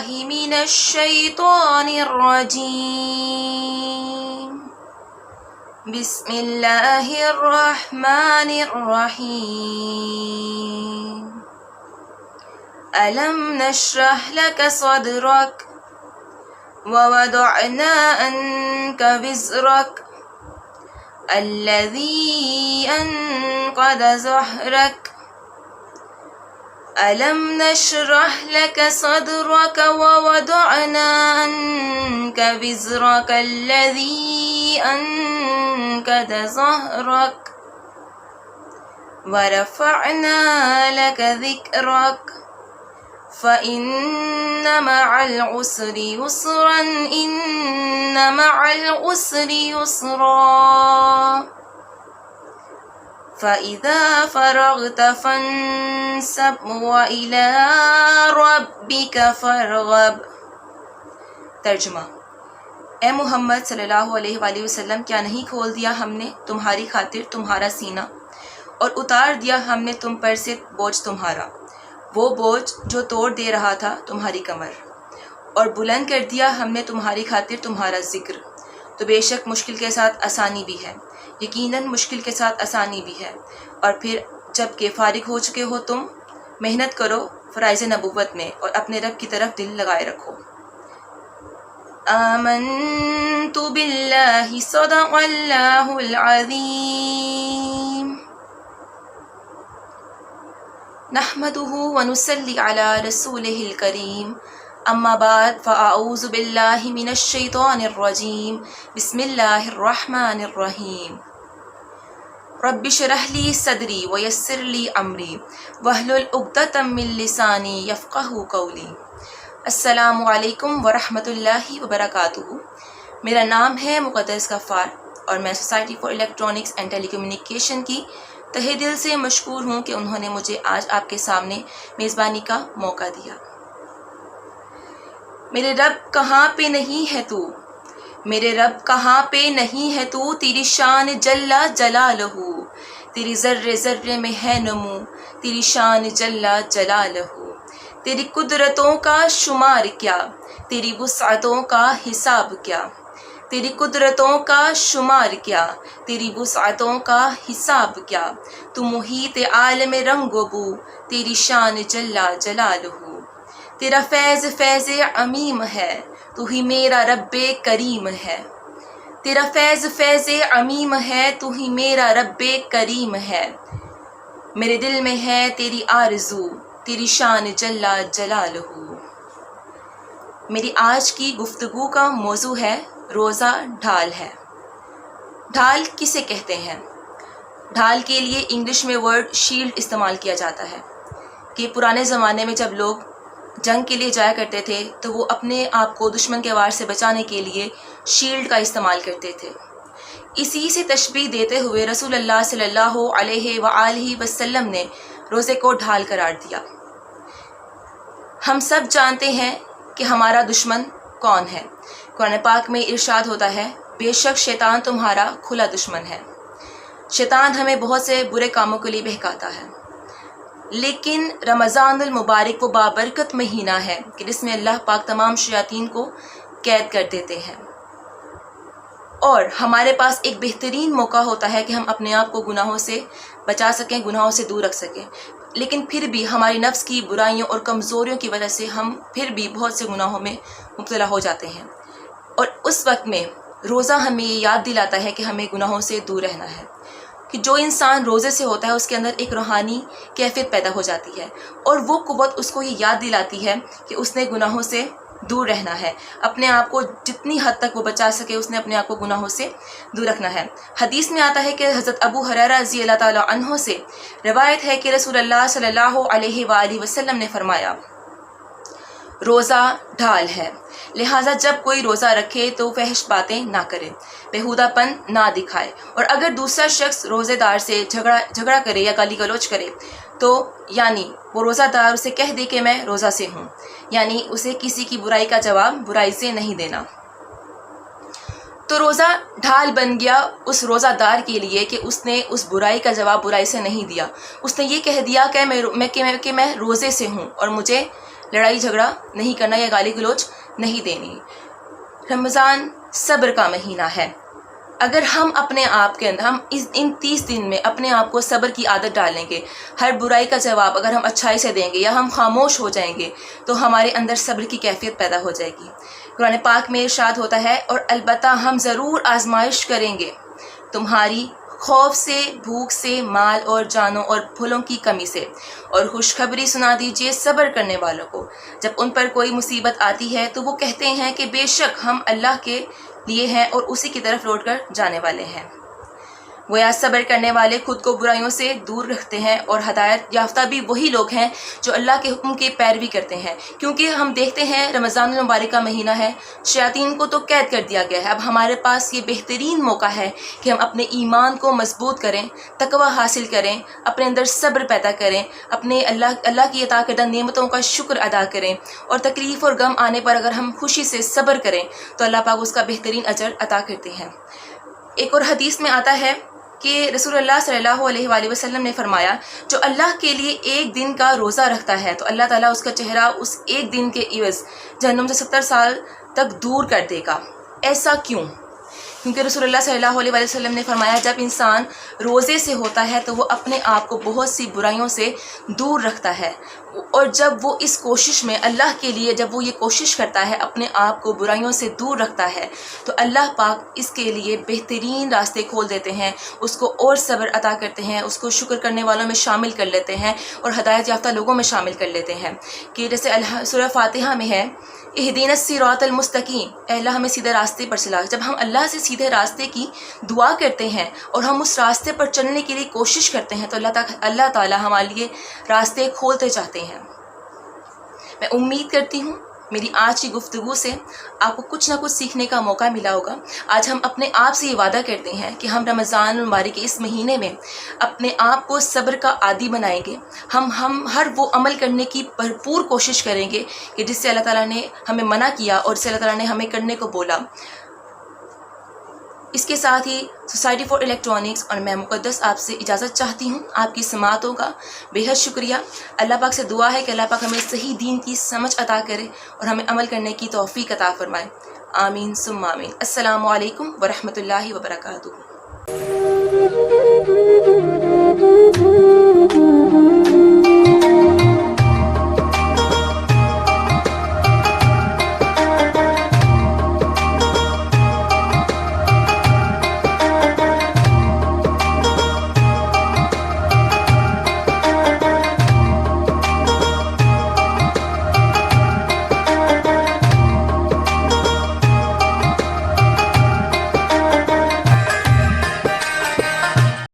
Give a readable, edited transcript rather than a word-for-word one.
بالله من الشيطان الرجيم. بسم الله الرحمن الرحيم. ألم نشرح لك صدرك ووضعنا عنك وزرك الذي أنقض ظهرك. ألم نشرح لك صدرك ووضعنا عنك وزرك الذي أنقض ظهرك ورفعنا لك ذكرك فإن مع العسر يسرا إن مع العسر يسرا فإذا فرغت فانصب وإلى ربك فارغب. ترجمہ: اے محمد صلی اللہ علیہ وآلہ وسلم، کیا نہیں کھول دیا ہم نے تمہاری خاطر تمہارا سینہ اور اتار دیا ہم نے تم پر سے بوجھ تمہارا، وہ بوجھ جو توڑ دے رہا تھا تمہاری کمر، اور بلند کر دیا ہم نے تمہاری خاطر تمہارا ذکر. تو بے شک مشکل کے ساتھ آسانی بھی ہے، یقیناً مشکل کے ساتھ آسانی بھی ہے. اور پھر جب کہ فارغ ہو چکے ہو تم، محنت کرو فرائض نبوت میں اور اپنے رب کی طرف دل لگائے رکھو. آمنت باللہ صدق اللہ العظیم. نحمده ونصلی علی رسولہ الکریم. اما بعد فاعوذ باللہ من الشیطان الرجیم. بسم اللہ الرحمن الرحیم. رب اشرح لی صدری ویسر لی امری واحلل عقدۃ من لسانی یفقہوا قولی. السلام علیکم ورحمۃ اللہ وبرکاتہ. میرا نام ہے مقدس غفار اور میں society for electronics and telecommunication کی تہہ دل سے مشکور ہوں کہ انہوں نے مجھے آج آپ کے سامنے میزبانی کا موقع دیا. میرے رب کہاں پہ نہیں ہے تو، میرے رب کہاں پہ نہیں ہے تو، تیری شان جلا جلالہ، تیری ذرے ذرے میں ہے نمو، تیری شان جلا جلالہ. تیری قدرتوں کا شمار کیا، تیری وسعتوں کا حساب کیا، تیری قدرتوں کا شمار کیا، تیری وسعتوں کا حساب کیا. تو محیط عالم رنگ و بو، تیری شان جلا جلالہ. تیرا فیض فیض عمیم ہے، تو ہی میرا رب کریم ہے. تیرا فیض فیض عمیم ہے، تو ہی میرا رب کریم ہے. میرے دل میں ہے تیری آرزو، تیری شان جلا جلالہ. میری آج کی گفتگو کا موضوع ہے روزہ ڈھال ہے. ڈھال کسے کہتے ہیں؟ ڈھال کے لیے انگلش میں ورڈ شیلڈ استعمال کیا جاتا ہے کہ پرانے زمانے میں جب لوگ جنگ کے لیے جایا کرتے تھے تو وہ اپنے آپ کو دشمن کے وار سے بچانے کے لیے شیلڈ کا استعمال کرتے تھے. اسی سے تشبیہ دیتے ہوئے رسول اللہ صلی اللہ علیہ وآلہ وسلم نے روزے کو ڈھال قرار دیا. ہم سب جانتے ہیں کہ ہمارا دشمن کون ہے. قرآن پاک میں ارشاد ہوتا ہے، بے شک شیطان تمہارا کھلا دشمن ہے. شیطان ہمیں بہت سے برے کاموں کے لیے بہکاتا ہے، لیکن رمضان المبارک وہ بابرکت مہینہ ہے کہ جس میں اللہ پاک تمام شیاطین کو قید کر دیتے ہیں، اور ہمارے پاس ایک بہترین موقع ہوتا ہے کہ ہم اپنے آپ کو گناہوں سے بچا سکیں، گناہوں سے دور رکھ سکیں. لیکن پھر بھی ہماری نفس کی برائیوں اور کمزوریوں کی وجہ سے ہم پھر بھی بہت سے گناہوں میں مبتلا ہو جاتے ہیں. اور اس وقت میں روزہ ہمیں یہ یاد دلاتا ہے کہ ہمیں گناہوں سے دور رہنا ہے. کہ جو انسان روزے سے ہوتا ہے اس کے اندر ایک روحانی کیفیت پیدا ہو جاتی ہے، اور وہ قوت اس کو یہ یاد دلاتی ہے کہ اس نے گناہوں سے دور رہنا ہے. اپنے آپ کو جتنی حد تک وہ بچا سکے اس نے اپنے آپ کو گناہوں سے دور رکھنا ہے. حدیث میں آتا ہے کہ حضرت ابو ہریرہ رضی اللہ تعالیٰ عنہ سے روایت ہے کہ رسول اللہ صلی اللہ علیہ وآلہ وسلم نے فرمایا، روزہ ڈھال ہے، لہٰذا جب کوئی روزہ رکھے تو فحش باتیں نہ کرے، بیہودہ پن نہ دکھائے، اور اگر دوسرا شخص روزے دار سے جھگڑا کرے یا گالی گلوچ کرے تو یعنی وہ روزہ دار اسے کہہ دے کہ میں روزہ سے ہوں، یعنی اسے کسی کی برائی کا جواب برائی سے نہیں دینا. تو روزہ ڈھال بن گیا اس روزہ دار کے لیے کہ اس نے اس برائی کا جواب برائی سے نہیں دیا. اس نے یہ کہہ دیا کہ میں روزے سے ہوں اور مجھے لڑائی جھگڑا نہیں کرنا یا گالی گلوچ نہیں دینی۔ رمضان صبر کا مہینہ ہے۔ اگر ہم اپنے آپ کے اندر ان 30 دن میں اپنے آپ کو صبر کی عادت ڈالیں گے، ہر برائی کا جواب اگر ہم اچھائی سے دیں گے یا ہم خاموش ہو جائیں گے تو ہمارے اندر صبر کی کیفیت پیدا ہو جائے گی۔ قرآن پاک میں ارشاد ہوتا ہے، اور البتہ ہم ضرور آزمائش کریں گے تمہاری خوف سے، بھوک سے، مال اور جانوں اور پھلوں کی کمی سے، اور خوشخبری سنا دیجیے صبر کرنے والوں کو۔ جب ان پر کوئی مصیبت آتی ہے تو وہ کہتے ہیں کہ بے شک ہم اللہ کے لیے ہیں اور اسی کی طرف لوٹ کر جانے والے ہیں۔ گویا صبر کرنے والے خود کو برائیوں سے دور رکھتے ہیں، اور ہدایت یافتہ بھی وہی لوگ ہیں جو اللہ کے حکم کی پیروی کرتے ہیں۔ کیونکہ ہم دیکھتے ہیں رمضان المبارک کا مہینہ ہے، شیاطین کو تو قید کر دیا گیا ہے۔ اب ہمارے پاس یہ بہترین موقع ہے کہ ہم اپنے ایمان کو مضبوط کریں، تقوی حاصل کریں، اپنے اندر صبر پیدا کریں، اپنے اللہ کی عطا کردہ نعمتوں کا شکر ادا کریں، اور تکلیف اور غم آنے پر اگر ہم خوشی سے صبر کریں تو اللہ پاک اس کا بہترین اجر عطا کرتے ہیں۔ ایک اور حدیث میں آتا ہے کہ رسول اللہ صلی اللہ علیہ وآلہ وسلم نے فرمایا، جو اللہ کے لیے ایک دن کا روزہ رکھتا ہے تو اللہ تعالیٰ اس کا چہرہ اس ایک دن کے عوض جہنم سے 70 سال تک دور کر دے گا۔ ایسا کیوں؟ کیونکہ رسول اللہ صلی اللہ علیہ وآلہ وسلم نے فرمایا، جب انسان روزے سے ہوتا ہے تو وہ اپنے آپ کو بہت سی برائیوں سے دور رکھتا ہے، اور جب وہ اس کوشش میں اللہ کے لیے جب وہ یہ کوشش کرتا ہے اپنے آپ کو برائیوں سے دور رکھتا ہے تو اللہ پاک اس کے لیے بہترین راستے کھول دیتے ہیں، اس کو اور صبر عطا کرتے ہیں، اس کو شکر کرنے والوں میں شامل کر لیتے ہیں اور ہدایت یافتہ لوگوں میں شامل کر لیتے ہیں۔ کہ جیسے سورہ فاتحہ میں ہے، اہدینا الصراط المستقیم، اے اللہ ہمیں سیدھے راستے پر چلا۔ جب ہم اللہ سے سیدھے راستے کی دعا کرتے ہیں اور ہم اس راستے پر چلنے کے لیے کوشش کرتے ہیں تو اللہ تعالیٰ ہمارے لیے راستے کھولتے جاتے ہیں۔ میں امید کرتی ہوں میری آج کی گفتگو سے آپ کو کچھ نہ کچھ سیکھنے کا موقع ملا ہوگا۔ آج ہم اپنے آپ سے یہ وعدہ کرتے ہیں کہ ہم رمضان المبارک کے اس مہینے میں اپنے آپ کو صبر کا عادی بنائیں گے۔ ہم ہر وہ عمل کرنے کی بھرپور کوشش کریں گے کہ جس سے اللہ تعالیٰ نے ہمیں منع کیا اور جس سے اللہ تعالیٰ نے ہمیں کرنے کو بولا۔ اس کے ساتھ ہی سوسائٹی فار الیکٹرانکس اور میں مقدس آپ سے اجازت چاہتی ہوں۔ آپ کی سماعتوں کا بے حد شکریہ۔ اللہ پاک سے دعا ہے کہ اللہ پاک ہمیں صحیح دین کی سمجھ عطا کرے اور ہمیں عمل کرنے کی توفیق عطا فرمائے۔ آمین ثم آمین۔ السلام علیکم ورحمۃ اللہ وبرکاتہ۔